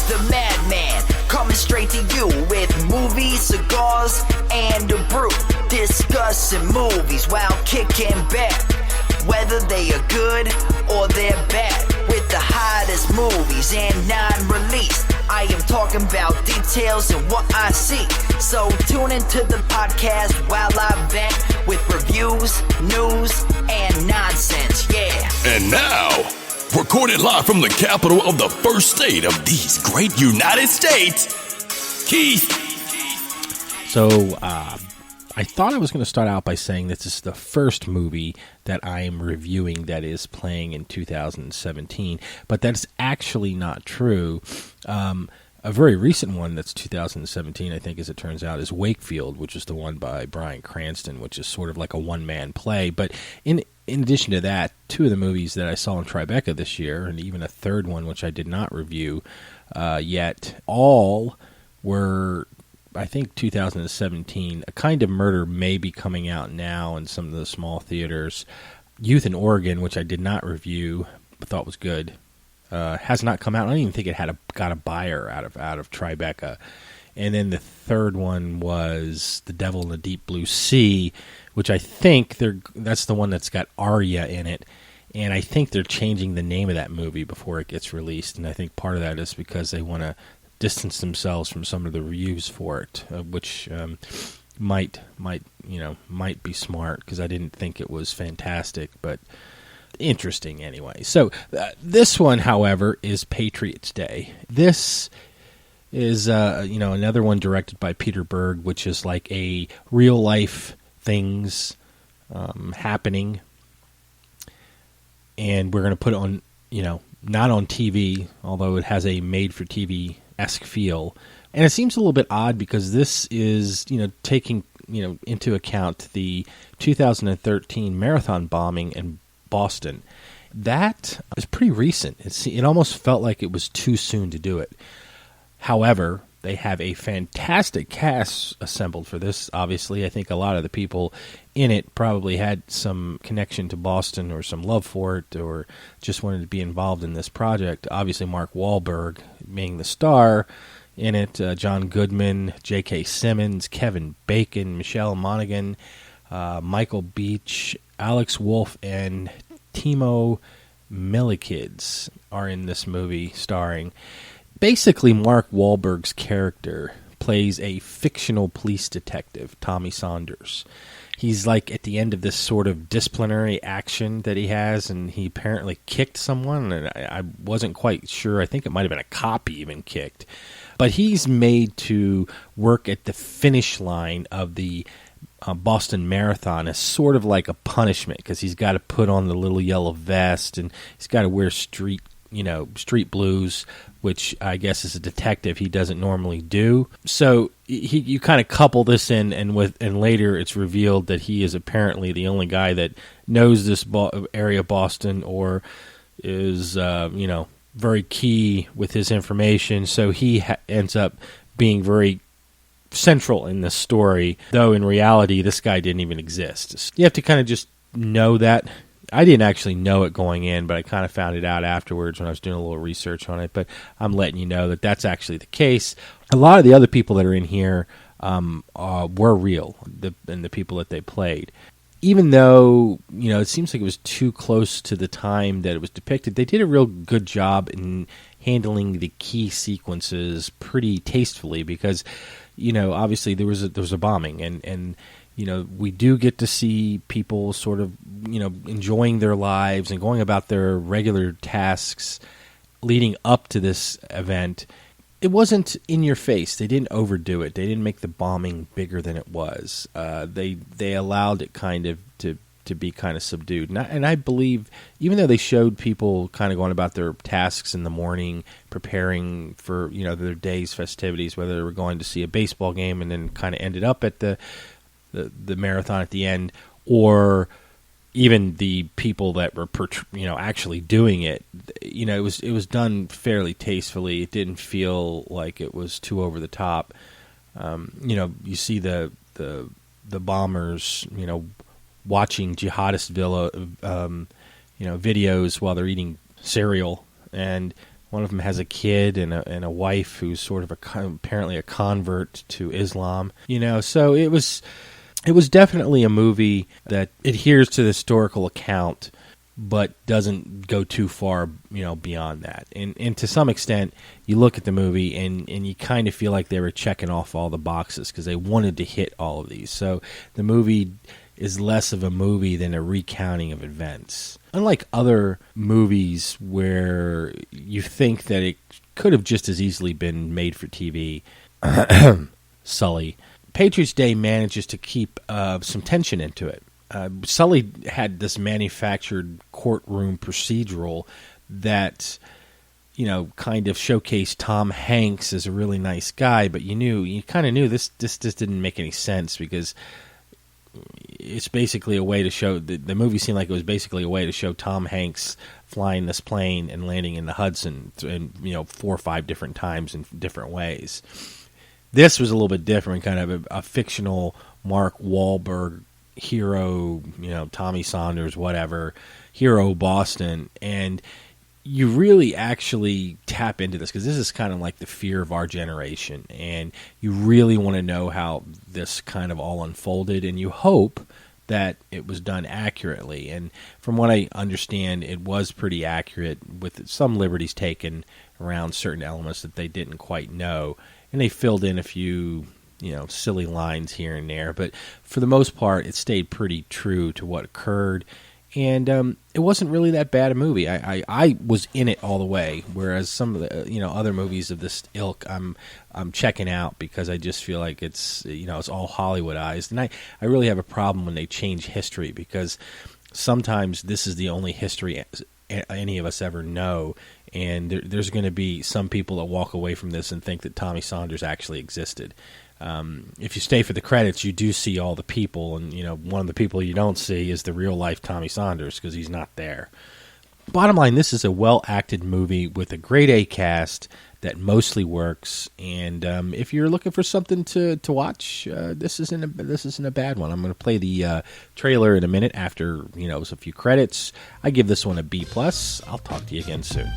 the madman, coming straight to you with movies, cigars, and a brew. Discussing movies while kicking back, whether they are good or they're bad. With the hottest movies and non-release, I am talking about details and what I see. So tune into the podcast while I vent with reviews, news, and nonsense, yeah. And now, recorded live from the capital of the first state of these great United States, Keith. So, I thought I was going to start out by saying this is the first movie that I am reviewing that is playing in 2017, but that's actually not true. A very recent one that's 2017, I think, as it turns out, is Wakefield, which is the one by Bryan Cranston, which is sort of like a one-man play. But in addition to that, two of the movies that I saw in Tribeca this year, and even a third one, which I did not review yet, all were, I think, 2017. A Kind of Murder may be coming out now in some of the small theaters. Youth in Oregon, which I did not review, but thought was good, has not come out. I don't even think it got a buyer out of Tribeca. And then the third one was The Devil in the Deep Blue Sea, which I think that's the one that's got Arya in it. And I think they're changing the name of that movie before it gets released. And I think part of that is because they want to distance themselves from some of the reviews for it, which might be smart, because I didn't think it was fantastic, but interesting anyway. So this one, however, is Patriots Day. This is another one directed by Peter Berg, which is like a real life things happening, and we're going to put it on, not on TV, although it has a made for TV-esque feel. And it seems a little bit odd because this is, taking, into account the 2013 marathon bombing in Boston. That is pretty recent. It almost felt like it was too soon to do it. However, they have a fantastic cast assembled for this. Obviously, I think a lot of the people in it probably had some connection to Boston or some love for it, or just wanted to be involved in this project. Obviously, Mark Wahlberg being the star in it, John Goodman, J.K. Simmons, Kevin Bacon, Micheal Monaghan, Micheal Beach, Alex Wolff, and Themo Melikidze are in this movie starring. Basically, Mark Wahlberg's character plays a fictional police detective, Tommy Saunders. He's like at the end of this sort of disciplinary action that he has, and he apparently kicked someone, and I wasn't quite sure. I think it might have been a cop he even kicked. But he's made to work at the finish line of the Boston Marathon as sort of like a punishment, because he's got to put on the little yellow vest, and he's got to wear street blues, which I guess as a detective he doesn't normally do. So you kind of couple this in, and later it's revealed that he is apparently the only guy that knows this area of Boston, or is very key with his information. So he ends up being very central in this story, though in reality this guy didn't even exist. You have to kind of just know that. I didn't actually know it going in, but I kind of found it out afterwards when I was doing a little research on it. But I'm letting you know that that's actually the case. A lot of the other people that are in here were real, and the people that they played. Even though, it seems like it was too close to the time that it was depicted, they did a real good job in handling the key sequences pretty tastefully, because, obviously there was a bombing, and we do get to see people sort of, enjoying their lives and going about their regular tasks leading up to this event. It wasn't in your face. They didn't overdo it. They didn't make the bombing bigger than it was. They allowed it kind of to be kind of subdued. And I believe, even though they showed people kind of going about their tasks in the morning, preparing for, their day's festivities, whether they were going to see a baseball game and then kind of ended up at the marathon at the end, or even the people that were actually doing it, it was done fairly tastefully. It didn't feel like it was too over the top. You see the bombers, watching jihadist videos while they're eating cereal, and One of them has a kid and a wife who's sort of apparently a convert to Islam. So it was definitely a movie that adheres to the historical account, but doesn't go too far, beyond that. And to some extent, you look at the movie and you kind of feel like they were checking off all the boxes because they wanted to hit all of these. So the movie is less of a movie than a recounting of events. Unlike other movies where you think that it could have just as easily been made for TV, Sully, Patriots Day manages to keep some tension into it. Sully had this manufactured courtroom procedural that, kind of showcased Tom Hanks as a really nice guy, but you kind of knew this just didn't make any sense because it's basically a way to show the movie seemed like it was basically a way to show Tom Hanks flying this plane and landing in the Hudson, and 4 or 5 different times in different ways. This was a little bit different, kind of a fictional Mark Wahlberg hero, Tommy Saunders, whatever, hero Boston, and you really actually tap into this because this is kind of like the fear of our generation, and you really want to know how this kind of all unfolded, and you hope that it was done accurately. And from what I understand, it was pretty accurate with some liberties taken around certain elements that they didn't quite know, and they filled in a few silly lines here and there, but for the most part, it stayed pretty true to what occurred, and it wasn't really that bad a movie. I was in it all the way, whereas some of the other movies of this ilk, I'm checking out because I just feel like it's it's all Hollywoodized, and I really have a problem when they change history because sometimes this is the only history any of us ever know. And there's going to be some people that walk away from this and think that Tommy Saunders actually existed. If you stay for the credits, you do see all the people, and one of the people you don't see is the real life Tommy Saunders because he's not there. Bottom line, this is a well-acted movie with a grade A cast that mostly works, and if you're looking for something to watch, this isn't a bad one. I'm going to play the trailer in a minute after a few credits. I give this one a B+. I'll talk to you again soon.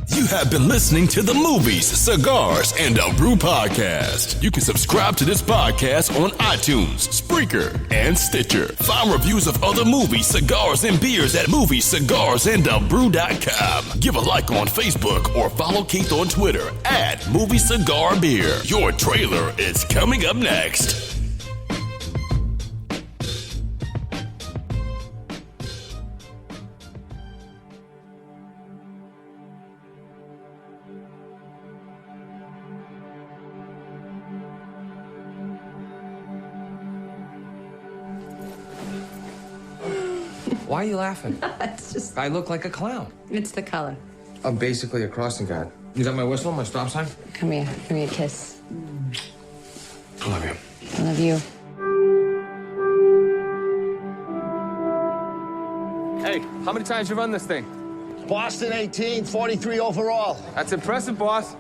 You have been listening to the Movies, Cigars, and a Brew podcast. You can subscribe to this podcast on iTunes, Spreaker, and Stitcher. Find reviews of other movies, cigars, and beers at moviescigarsandabrew.com. Give a like on Facebook or follow Keith on Twitter at Movie Cigar Beer. Your trailer is coming up next. Why are you laughing? It's just... I look like a clown. It's the color. I'm basically a crossing guard. You got my whistle, my stop sign? Come here. Give me a kiss. I love you. I love you. Hey, how many times you run this thing? Boston 18, 43 overall. That's impressive, boss.